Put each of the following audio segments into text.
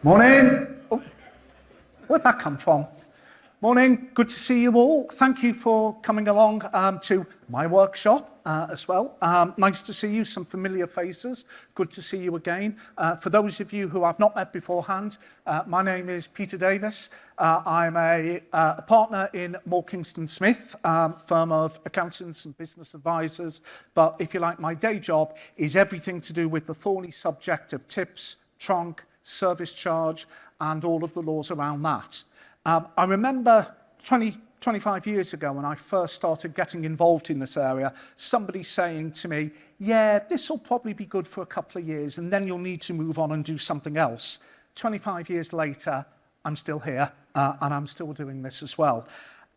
Morning. Oh, where'd that come from? Morning, good to see you all. Thank you for coming along to my workshop as well. Nice to see you, some familiar faces. Good to see you again. For those of you who I've not met beforehand, my name is Peter Davies. I'm a partner in Moore Kingston Smith, firm of accountants and business advisors. But if you like, my day job is everything to do with the thorny subject of tips, Tronc, service charge, and all of the laws around that. I remember 25 years ago when I first started getting involved in this area, somebody saying to me, yeah, this will probably be good for a couple of years and then you'll need to move on and do something else. 25 years later, I'm still here and I'm still doing this as well.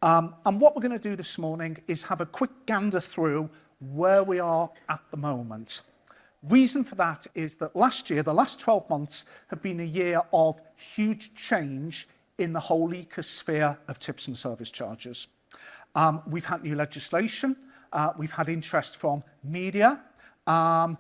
And what we're going to do this morning is have a quick gander through where we are at the moment. Reason for that is that last year, the last 12 months, have been a year of huge change in the whole ecosphere of tips and service charges. We've had new legislation, we've had interest from media. The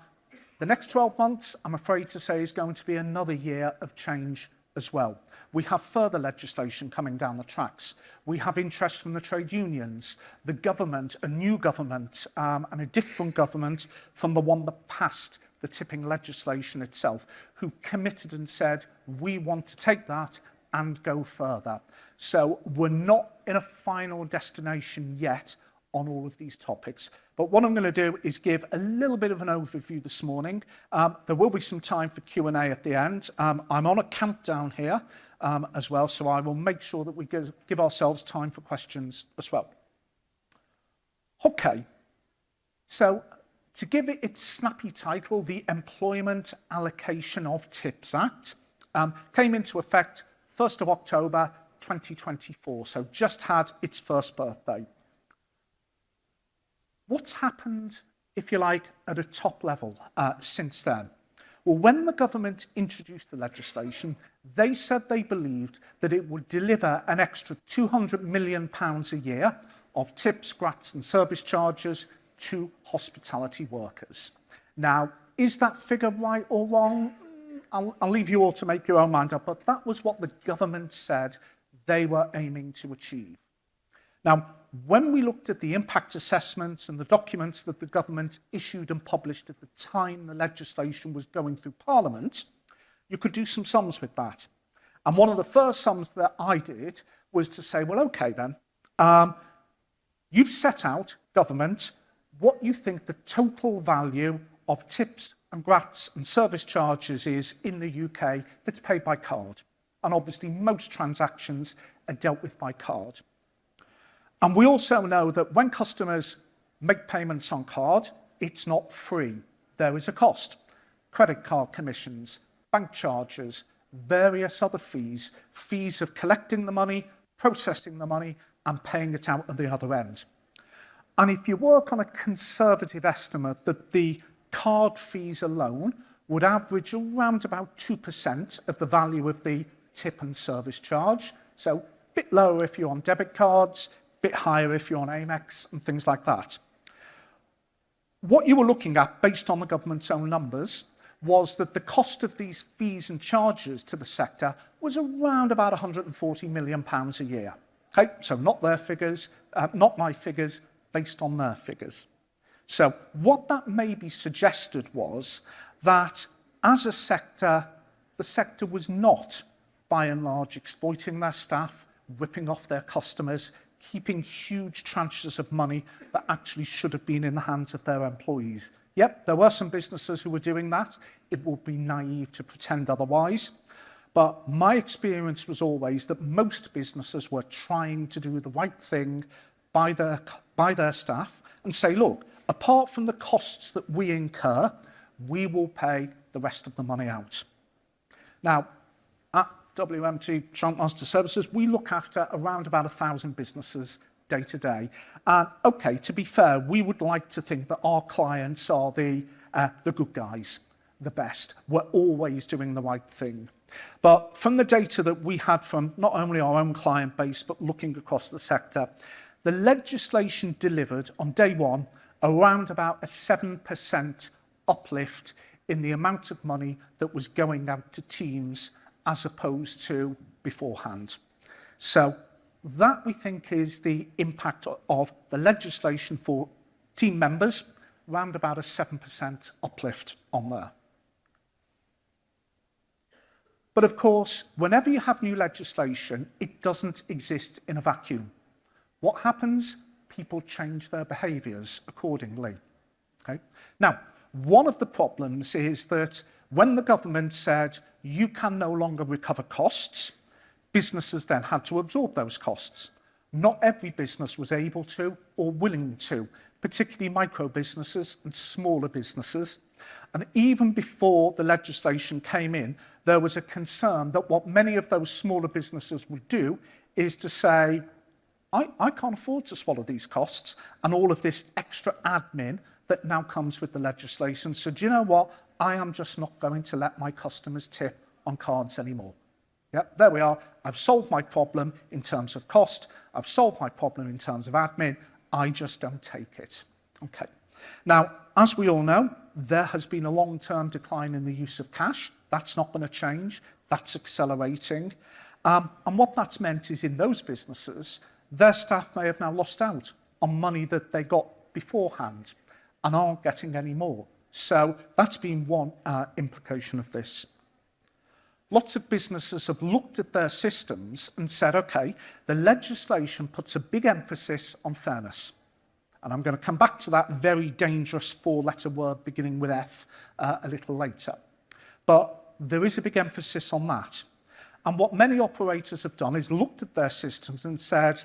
next 12 months, I'm afraid to say, is going to be another year of change as well. We have further legislation coming down the tracks. We have interest from the trade unions, the government, a new government, and a different government from the one that passed the tipping legislation itself, who committed and said, we want to take that and go further. So we're not in a final destination yet on all of these topics. But what I'm going to do is give a little bit of an overview this morning. There will be some time for Q&A at the end. I'm on a countdown here as well, so I will make sure that we give ourselves time for questions as well. Okay, so to give it its snappy title, the Employment Allocation of Tips Act came into effect 1st of October 2024, so just had its first birthday. What's happened, if you like, at a top level since then? Well, when the government introduced the legislation, they said they believed that it would deliver an extra £200 million a year of tips, grats and service charges to hospitality workers. Now, is that figure right or wrong? I'll leave you all to make your own mind up, but that was what the government said they were aiming to achieve. Now, when we looked at the impact assessments and the documents that the government issued and published at the time the legislation was going through Parliament, you could do some sums with that. And one of the first sums that I did was to say, well, okay then, you've set out, government, what you think the total value of tips and grats and service charges is in the UK that's paid by card. And obviously most transactions are dealt with by card. And we also know that when customers make payments on card, it's not free. There is a cost. Credit card commissions, bank charges, various other fees, fees of collecting the money, processing the money, and paying it out at the other end. And if you work on a conservative estimate that the card fees alone would average around about 2% of the value of the tip and service charge. So a bit lower if you're on debit cards, bit higher if you're on Amex and things like that. What you were looking at, based on the government's own numbers, was that the cost of these fees and charges to the sector was around about £140 million a year. Okay, so not their figures, not my figures, based on their figures. So what that maybe suggested was that as a sector, the sector was not, by and large, exploiting their staff, ripping off their customers, keeping huge tranches of money that actually should have been in the hands of their employees. Yep, there were some businesses who were doing that. It would be naive to pretend otherwise. But my experience was always that most businesses were trying to do the right thing by their staff and say, look, apart from the costs that we incur, we will pay the rest of the money out. Now, at WMT Troncmaster Services, we look after around about 1,000 businesses day to day. And okay, to be fair, we would like to think that our clients are the good guys, the best. We're always doing the right thing. But from the data that we had from not only our own client base, but looking across the sector, the legislation delivered on day one around about a 7% uplift in the amount of money that was going out to teams as opposed to beforehand. So that, we think, is the impact of the legislation for team members, around about a 7% uplift on there. But of course, whenever you have new legislation, it doesn't exist in a vacuum. What happens? People change their behaviours accordingly. Okay? Now, one of the problems is that when the government said you can no longer recover costs, businesses then had to absorb those costs. Not every business was able to or willing to, particularly micro businesses and smaller businesses. And even before the legislation came in, there was a concern that what many of those smaller businesses would do is to say, I can't afford to swallow these costs and all of this extra admin that now comes with the legislation. So do you know what? I am just not going to let my customers tip on cards anymore. Yep, there we are. I've solved my problem in terms of cost. I've solved my problem in terms of admin. I just don't take it. Okay. Now, as we all know, there has been a long-term decline in the use of cash. That's not going to change. That's accelerating. And what that's meant is in those businesses, their staff may have now lost out on money that they got beforehand and aren't getting any more. So that's been one implication of this. Lots of businesses have looked at their systems and said, okay, the legislation puts a big emphasis on fairness. And I'm going to come back to that very dangerous four-letter word beginning with F a little later. But there is a big emphasis on that. And what many operators have done is looked at their systems and said,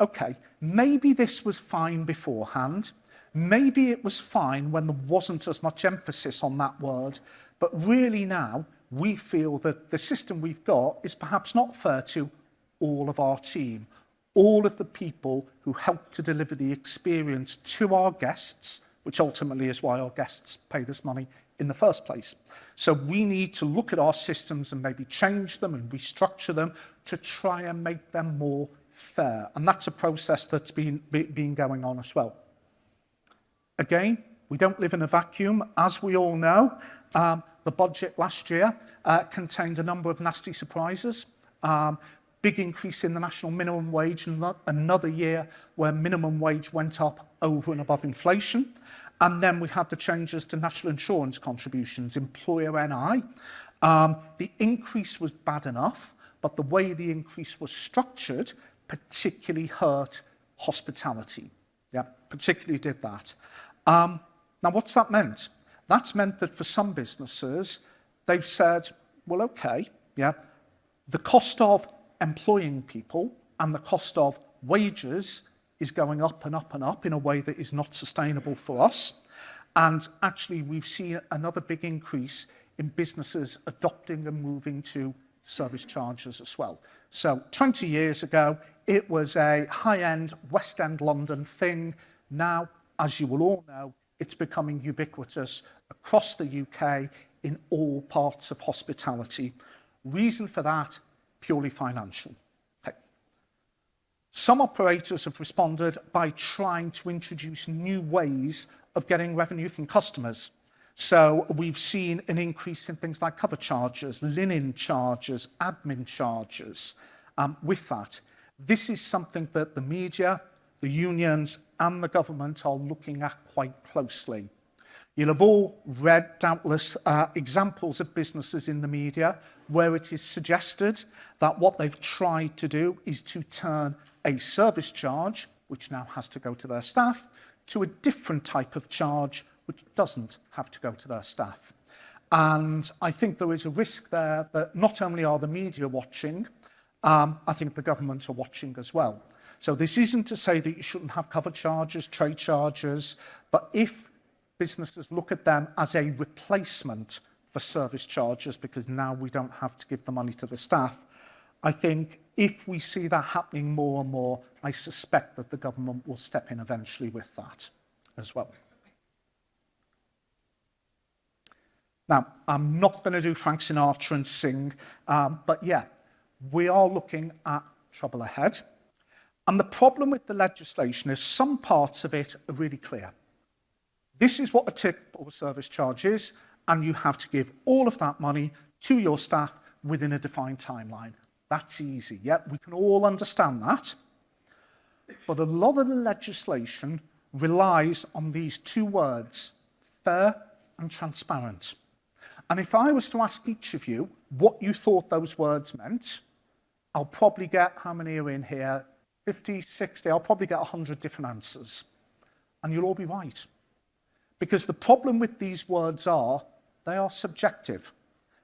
okay, maybe this was fine beforehand. Maybe it was fine when there wasn't as much emphasis on that word. But really now, we feel that the system we've got is perhaps not fair to all of our team, all of the people who help to deliver the experience to our guests, which ultimately is why our guests pay this money in the first place. So we need to look at our systems and maybe change them and restructure them to try and make them more fair. And that's a process that's been going on as well. Again, we don't live in a vacuum. As we all know, the budget last year contained a number of nasty surprises. Big increase in the national minimum wage, and another year where minimum wage went up over and above inflation. And then we had the changes to national insurance contributions, employer NI. The increase was bad enough, but the way the increase was structured particularly hurt hospitality. Yeah, particularly did that. Now, what's that meant? That's meant that for some businesses, they've said, well, okay, yeah, the cost of employing people and the cost of wages is going up and up and up in a way that is not sustainable for us. And actually, we've seen another big increase in businesses adopting and moving to service charges as well. So 20 years ago, it was a high-end West End London thing. Now, as you will all know, it's becoming ubiquitous across the UK in all parts of hospitality. Reason for that, purely financial. Okay. Some operators have responded by trying to introduce new ways of getting revenue from customers. So we've seen an increase in things like cover charges, linen charges, admin charges. With that, this is something that the media, the unions and the government are looking at quite closely. You'll have all read, doubtless, examples of businesses in the media where it is suggested that what they've tried to do is to turn a service charge, which now has to go to their staff, to a different type of charge, which doesn't have to go to their staff. And I think there is a risk there that not only are the media watching, I think the government are watching as well. So this isn't to say that you shouldn't have cover charges, trade charges, but if businesses look at them as a replacement for service charges, because now we don't have to give the money to the staff, I think if we see that happening more and more, I suspect that the government will step in eventually with that as well. Now, I'm not going to do Frank Sinatra and sing, but yeah, we are looking at trouble ahead. And the problem with the legislation is some parts of it are really clear. This is what a tip or a service charge is, and you have to give all of that money to your staff within a defined timeline. That's easy. Yep, we can all understand that. But a lot of the legislation relies on these two words, fair and transparent. And if I was to ask each of you what you thought those words meant, I'll probably get, how many are in here? 50, 60, I'll probably get 100 different answers. And you'll all be right. Because the problem with these words are, they are subjective.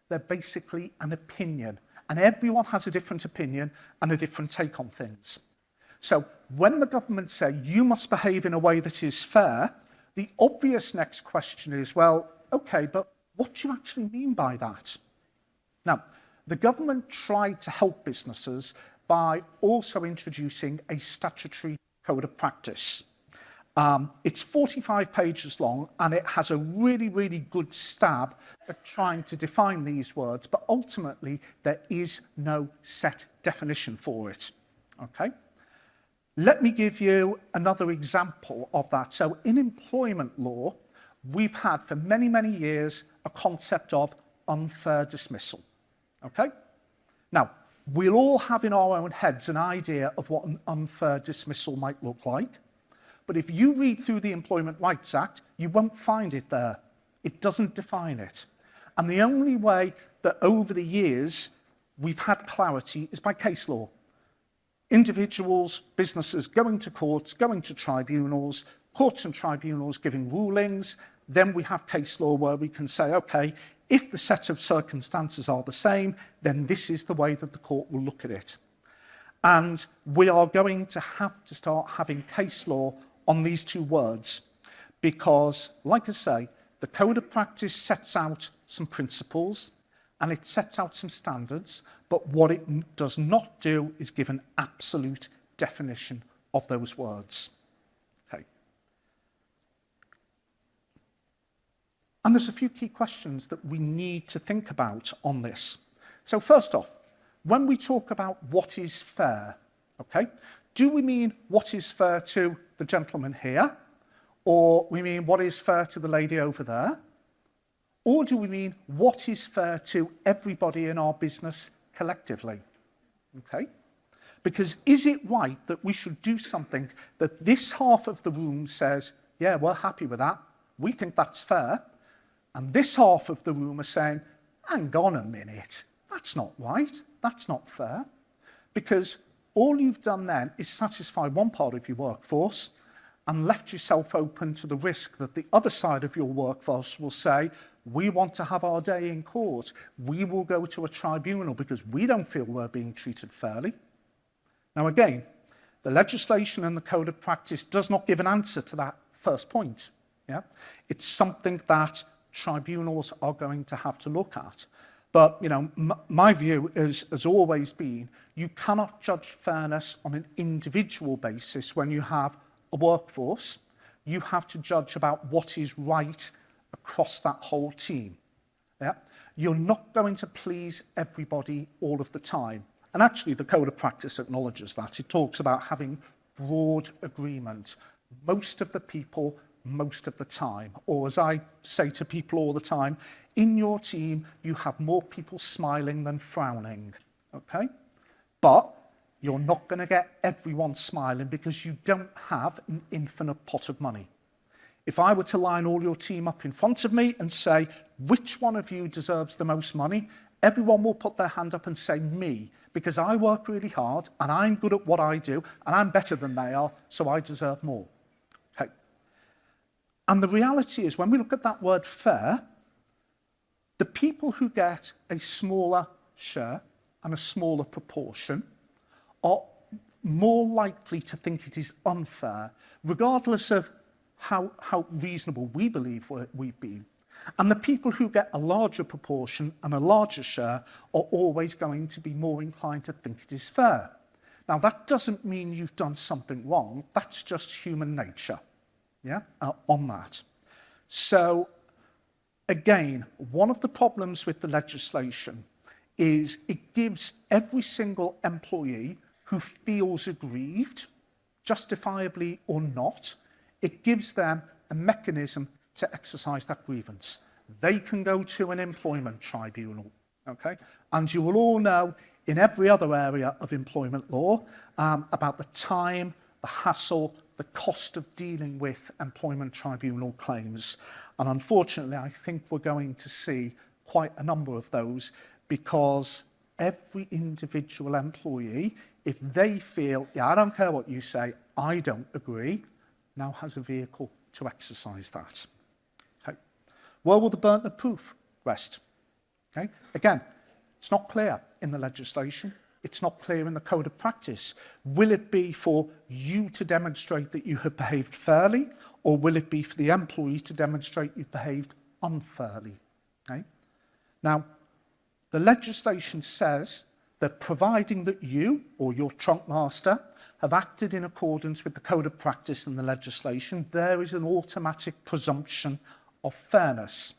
They're basically an opinion. And everyone has a different opinion and a different take on things. So when the government say, you must behave in a way that is fair, the obvious next question is, well, okay, but what do you actually mean by that? Now, the government tried to help businesses by also introducing a statutory code of practice. It's 45 pages long, and it has a really, really good stab at trying to define these words, but ultimately there is no set definition for it. Okay? Let me give you another example of that. So in employment law, we've had for many, many years a concept of unfair dismissal. Okay? Now, we'll all have in our own heads an idea of what an unfair dismissal might look like. But if you read through the Employment Rights Act, you won't find it there. It doesn't define it. And the only way that over the years we've had clarity is by case law. Individuals, businesses going to courts, going to tribunals, courts and tribunals giving rulings. Then we have case law where we can say, okay, if the set of circumstances are the same, then this is the way that the court will look at it. And we are going to have to start having case law on these two words because, like I say, the Code of Practice sets out some principles and it sets out some standards, but what it does not do is give an absolute definition of those words. Okay. And there's a few key questions that we need to think about on this. So first off, when we talk about what is fair, okay, do we mean what is fair to the gentleman here? Or we mean what is fair to the lady over there? Or do we mean what is fair to everybody in our business collectively? Okay? Because is it right that we should do something that this half of the room says, yeah, we're happy with that, we think that's fair, and this half of the room are saying, hang on a minute, that's not right, that's not fair, because all you've done then is satisfy one part of your workforce and left yourself open to the risk that the other side of your workforce will say, we want to have our day in court, we will go to a tribunal because we don't feel we're being treated fairly. Now again, the legislation and the Code of Practice does not give an answer to that first point. Yeah? It's something that tribunals are going to have to look at. But, you know, my view has always been you cannot judge fairness on an individual basis when you have a workforce. You have to judge about what is right across that whole team. Yeah? You're not going to please everybody all of the time. And actually, the Code of Practice acknowledges that. It talks about having broad agreement. Most of the people, most of the time. Or as I say to people all the time, in your team, you have more people smiling than frowning, okay? But you're not going to get everyone smiling because you don't have an infinite pot of money. If I were to line all your team up in front of me and say, which one of you deserves the most money? Everyone will put their hand up and say me, because I work really hard and I'm good at what I do and I'm better than they are, so I deserve more. Okay. And the reality is when we look at that word fair, the people who get a smaller share and a smaller proportion are more likely to think it is unfair, regardless of how reasonable we believe we've been. And the people who get a larger proportion and a larger share are always going to be more inclined to think it is fair. Now, that doesn't mean you've done something wrong. That's just human nature, yeah, on that. So, again, one of the problems with the legislation is it gives every single employee who feels aggrieved, justifiably or not, it gives them a mechanism to exercise that grievance. They can go to an employment tribunal. okay? And you will all know in every other area of employment law about the time, the hassle, the cost of dealing with employment tribunal claims. And unfortunately, I think we're going to see quite a number of those because every individual employee, if they feel, yeah, I don't care what you say, I don't agree, now has a vehicle to exercise that. Okay. Where will the burden of proof rest? Okay. Again, it's not clear in the legislation. It's not clear in the code of practice. Will it be for you to demonstrate that you have behaved fairly, or will it be for the employee to demonstrate you've behaved unfairly? Okay. Now, the legislation says that providing that you or your Troncmaster have acted in accordance with the code of practice and the legislation, there is an automatic presumption of fairness.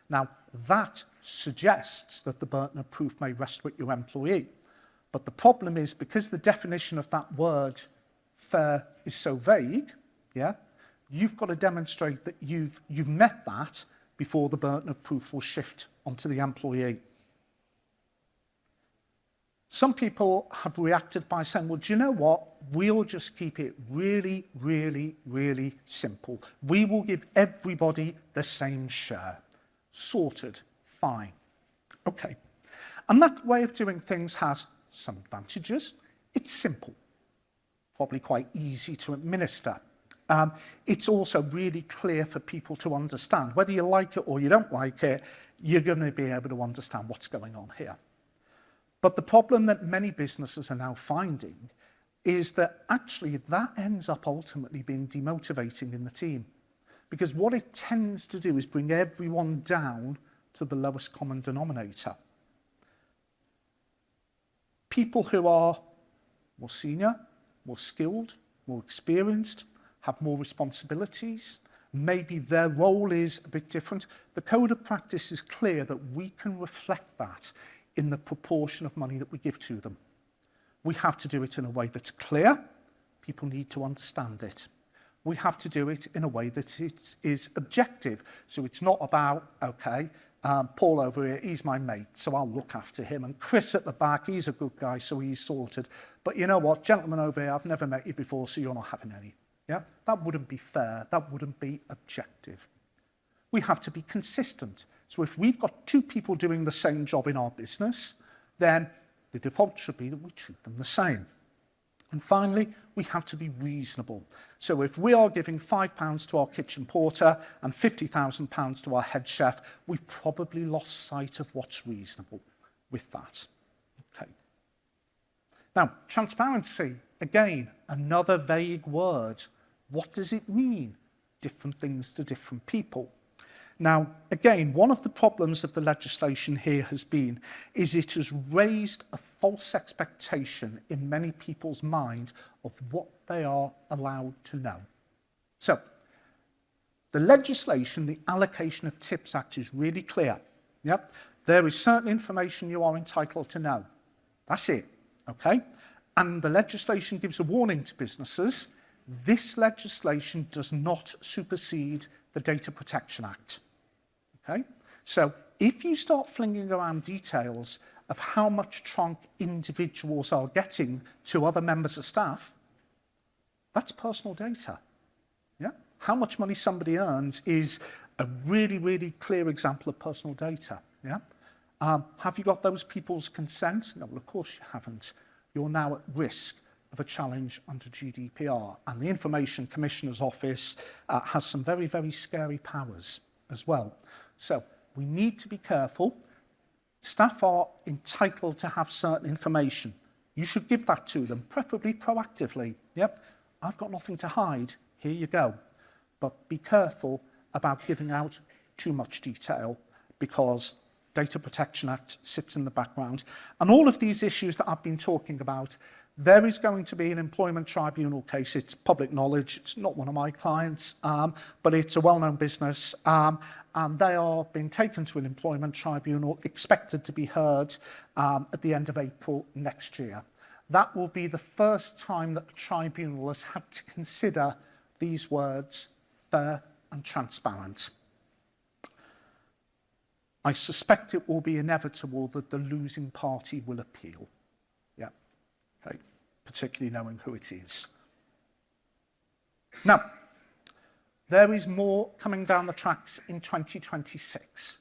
Now, that suggests that the burden of proof may rest with your employee. But the problem is, because the definition of that word fair is so vague, yeah, you've got to demonstrate that you've met that before the burden of proof will shift onto the employee. Some people have reacted by saying, well, do you know what? We'll just keep it really, really, really simple. We will give everybody the same share. Sorted. Fine. Okay. And that way of doing things has some advantages. It's simple. Probably quite easy to administer. It's also really clear for people to understand. Whether you like it or you don't like it, you're going to be able to understand what's going on here. But the problem that many businesses are now finding is that actually that ends up ultimately being demotivating in the team. Because what it tends to do is bring everyone down to the lowest common denominator. People who are more senior, more skilled, more experienced, have more responsibilities, maybe their role is a bit different. The code of practice is clear that we can reflect that in the proportion of money that we give to them. We have to do it in a way that's clear. People need to understand it. We have to do it in a way that it is objective. So it's not about, okay, Paul over here, he's my mate, so I'll look after him. And Chris at the back, he's a good guy, so he's sorted. But you know what, gentlemen over here, I've never met you before, so you're not having any. Yeah? That wouldn't be fair. That wouldn't be objective. We have to be consistent. So if we've got two people doing the same job in our business, then the default should be that we treat them the same. And finally, we have to be reasonable. So if we are giving £5 to our kitchen porter and £50,000 to our head chef, we've probably lost sight of what's reasonable with that. Okay. Now, transparency, again, another vague word. What does it mean? Different things to different people. Now, again, one of the problems of the legislation here has been is it has raised a false expectation in many people's mind of what they are allowed to know. So, the legislation, the Allocation of Tips Act is really clear. Yep. There is certain information you are entitled to know. That's it. Okay? And the legislation gives a warning to businesses. This legislation does not supersede the Data Protection Act. Okay? So if you start flinging around details of how much Tronc individuals are getting to other members of staff, that's personal data. Yeah? How much money somebody earns is a really, really clear example of personal data. Yeah? Have you got those people's consent? No, well, of course you haven't. You're now at risk of a challenge under GDPR. And the Information Commissioner's Office has some very, very scary powers as well. So we need to be careful. Staff are entitled to have certain information. You should give that to them, preferably proactively. Yep, I've got nothing to hide. Here you go. But be careful about giving out too much detail because Data Protection Act sits in the background. And all of these issues that I've been talking about, there is going to be an employment tribunal case. It's public knowledge. It's not one of my clients, but it's a well-known business. And they are being taken to an employment tribunal, expected to be heard at the end of April next year. That will be the first time that the tribunal has had to consider these words, fair and transparent. I suspect it will be inevitable that the losing party will appeal. Yeah, okay, particularly knowing who it is. Now, there is more coming down the tracks in 2026.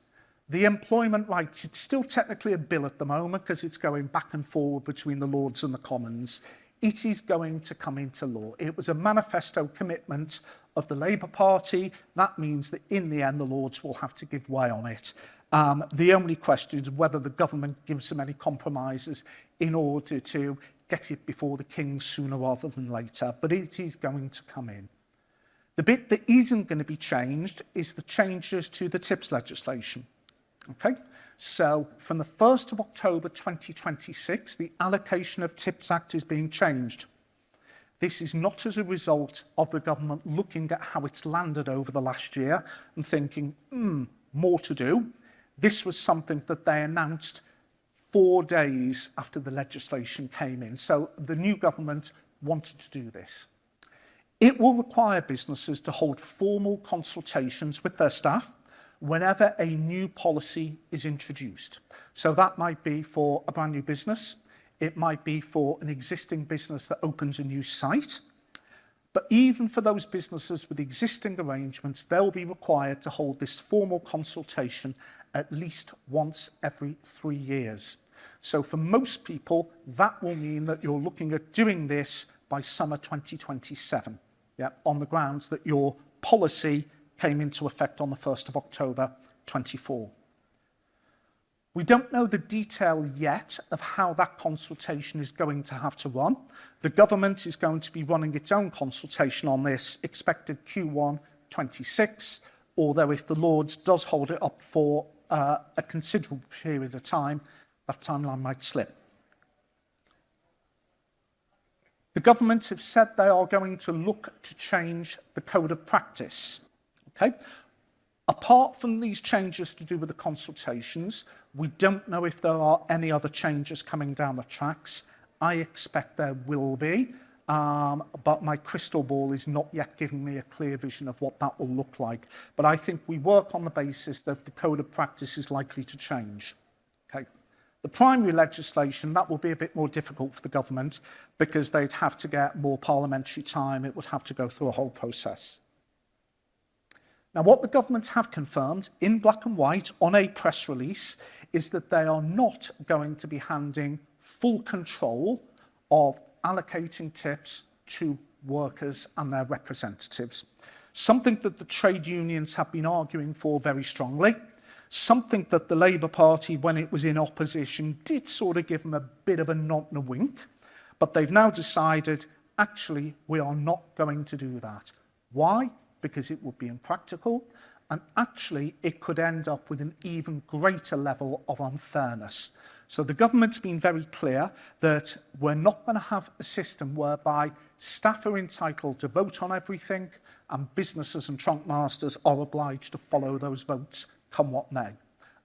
The employment rights, it's still technically a bill at the moment because it's going back and forward between the Lords and the Commons. It is going to come into law. It was a manifesto commitment of the Labour Party. That means that in the end, the Lords will have to give way on it. The only question is whether the government gives them any compromises in order to get it before the King sooner rather than later, but it is going to come in. The bit that isn't going to be changed is the changes to the TIPS legislation. Okay, so from the 1st of October 2026, the allocation of TIPS Act is being changed. This is not as a result of the government looking at how it's landed over the last year and thinking, more to do. This was something that they announced 4 days after the legislation came in. So the new government wanted to do this. It will require businesses to hold formal consultations with their staff whenever a new policy is introduced. So that might be for a brand new business. It might be for an existing business that opens a new site. But even for those businesses with existing arrangements, they'll be required to hold this formal consultation at least once every 3 years. So for most people, that will mean that you're looking at doing this by summer 2027, on the grounds that your policy came into effect on the 1st of October 24. We don't know the detail yet of how that consultation is going to have to run. The government is going to be running its own consultation on this, expected Q1 26, although if the Lords does hold it up for a considerable period of time, that timeline might slip. The government have said they are going to look to change the code of practice. Okay? Apart from these changes to do with the consultations, we don't know if there are any other changes coming down the tracks. I expect there will be, but my crystal ball is not yet giving me a clear vision of what that will look like. But I think we work on the basis that the code of practice is likely to change. Okay. The primary legislation, that will be a bit more difficult for the government because they'd have to get more parliamentary time. It would have to go through a whole process. Now, what the government have confirmed in black and white on a press release is that they are not going to be handing full control of allocating tips to workers and their representatives. Something that the trade unions have been arguing for very strongly. Something that the Labour Party, when it was in opposition, did sort of give them a bit of a nod and a wink. But they've now decided, actually, we are not going to do that. Why? Because it would be impractical, and actually it could end up with an even greater level of unfairness. So the government's been very clear that we're not going to have a system whereby staff are entitled to vote on everything and businesses and Troncmasters are obliged to follow those votes, come what may.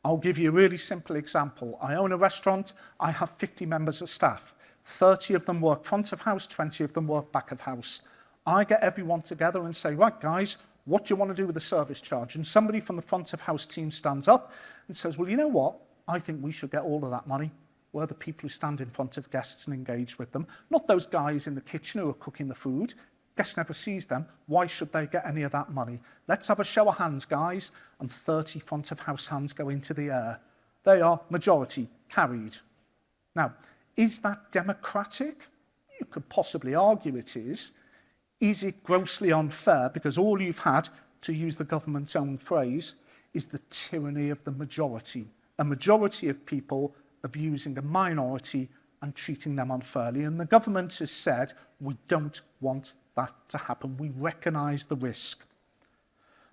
I'll give you a really simple example. I own a restaurant, I have 50 members of staff. 30 of them work front of house, 20 of them work back of house. I get everyone together and say, right, guys, what do you want to do with the service charge? And somebody from the front of house team stands up and says, well, you know what? I think we should get all of that money. We're the people who stand in front of guests and engage with them, not those guys in the kitchen who are cooking the food. Guest never sees them. Why should they get any of that money? Let's have a show of hands, guys. And 30 front of house hands go into the air. They are majority carried. Now, is that democratic? You could possibly argue it is. Is it grossly unfair? Because all you've had, to use the government's own phrase, is the tyranny of the majority. A majority of people abusing a minority and treating them unfairly. And the government has said, we don't want that to happen. We recognise the risk.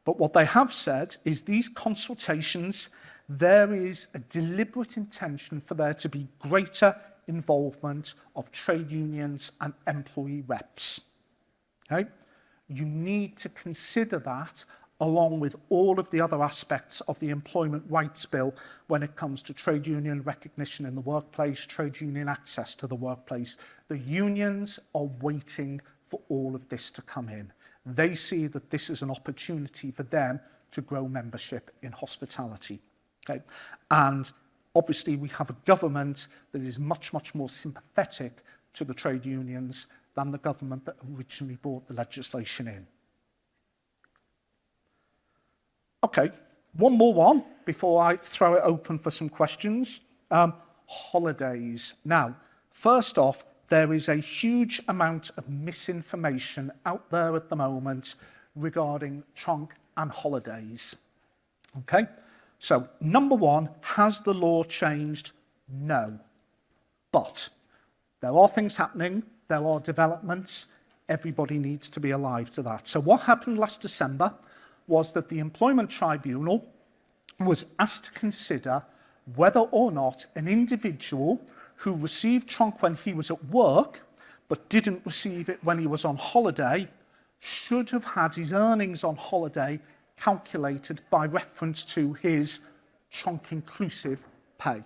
But what they have said is these consultations, there is a deliberate intention for there to be greater involvement of trade unions and employee reps. Okay? You need to consider that along with all of the other aspects of the Employment Rights Bill when it comes to trade union recognition in the workplace, trade union access to the workplace. The unions are waiting for all of this to come in. They see that this is an opportunity for them to grow membership in hospitality. Okay? And obviously we have a government that is much, much more sympathetic to the trade unions than the government that originally brought the legislation in. Okay, one more before I throw it open for some questions. Holidays. Now, first off, there is a huge amount of misinformation out there at the moment regarding Tronc and holidays. Okay, so number one, has the law changed? No. But there are things happening, there are developments, everybody needs to be alive to that. So what happened last December was that the Employment Tribunal was asked to consider whether or not an individual who received Tronc when he was at work but didn't receive it when he was on holiday should have had his earnings on holiday calculated by reference to his Tronc inclusive pay.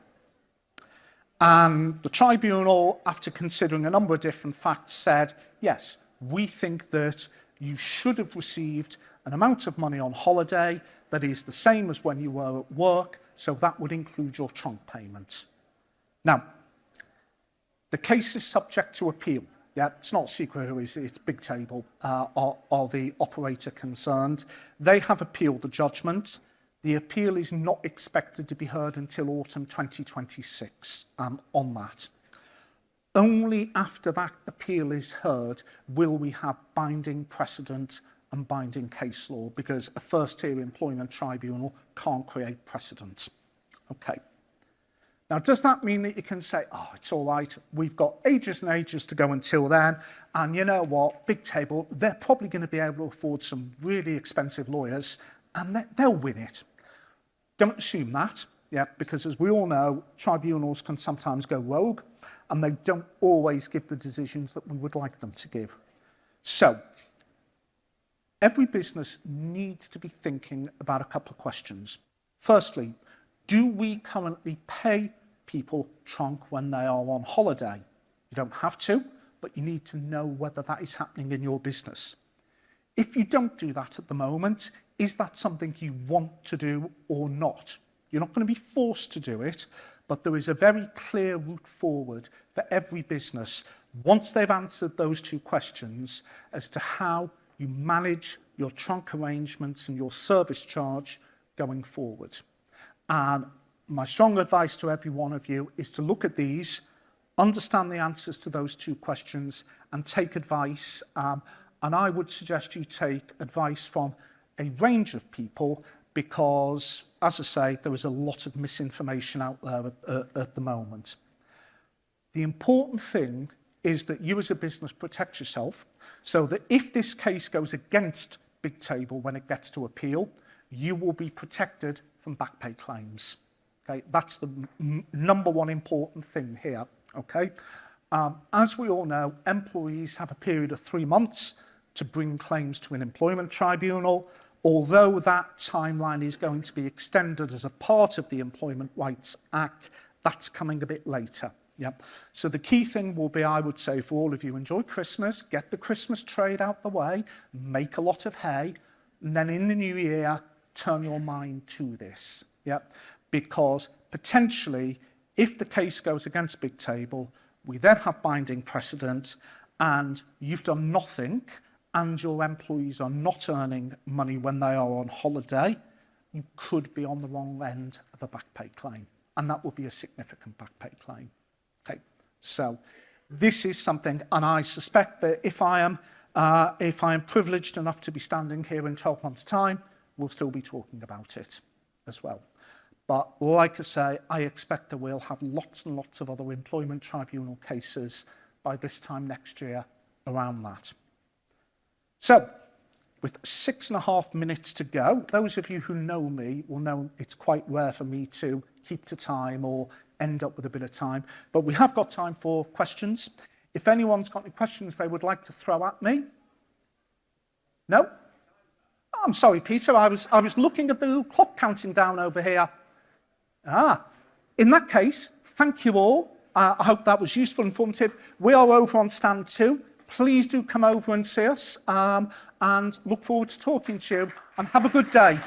And the tribunal, after considering a number of different facts, said, yes, we think that you should have received an amount of money on holiday that is the same as when you were at work, so that would include your Tronc payment. Now, the case is subject to appeal. Yeah, it's not a secret who is it. It's Big Table, are the operator concerned. They have appealed the judgment. The appeal is not expected to be heard until autumn 2026 on that. Only after that appeal is heard will we have binding precedent and binding case law, because a first-tier employment tribunal can't create precedent. Okay. Now, does that mean that you can say, oh, it's all right, we've got ages and ages to go until then, and you know what, Big Table, they're probably going to be able to afford some really expensive lawyers, and they'll win it. Don't assume that, yeah, because as we all know, tribunals can sometimes go rogue, and they don't always give the decisions that we would like them to give. So, every business needs to be thinking about a couple of questions. Firstly, do we currently pay people Tronc when they are on holiday? You don't have to, but you need to know whether that is happening in your business. If you don't do that at the moment, is that something you want to do or not? You're not going to be forced to do it, but there is a very clear route forward for every business once they've answered those two questions as to how you manage your Tronc arrangements and your service charge going forward. And my strong advice to every one of you is to look at these, understand the answers to those two questions, and take advice. And I would suggest you take advice from a range of people because, as I say, there is a lot of misinformation out there at the moment. The important thing is that you as a business protect yourself so that if this case goes against Big Table when it gets to appeal, you will be protected from back pay claims. Okay, that's the number one important thing here. Okay, as we all know, employees have a period of 3 months to bring claims to an employment tribunal. Although that timeline is going to be extended as a part of the Employment Rights Act, that's coming a bit later. Yeah. So the key thing will be, I would say, for all of you, enjoy Christmas, get the Christmas trade out the way, make a lot of hay, and then in the new year, turn your mind to this. Yeah. Because potentially, if the case goes against Big Table, we then have binding precedent, and you've done nothing, and your employees are not earning money when they are on holiday, you could be on the wrong end of a back pay claim, and that would be a significant back pay claim. Okay, so this is something, and I suspect that if I am privileged enough to be standing here in 12 months' time, we'll still be talking about it as well. But like I say, I expect that we'll have lots and lots of other employment tribunal cases by this time next year around that. So, with 6.5 minutes to go, those of you who know me will know it's quite rare for me to keep to time or end up with a bit of time, but we have got time for questions. If anyone's got any questions they would like to throw at me? No? Oh, I'm sorry, Peter, I was looking at the little clock counting down over here. In that case, thank you all. I hope that was useful and informative. We are over on stand 2. Please do come over and see us, and look forward to talking to you, and have a good day.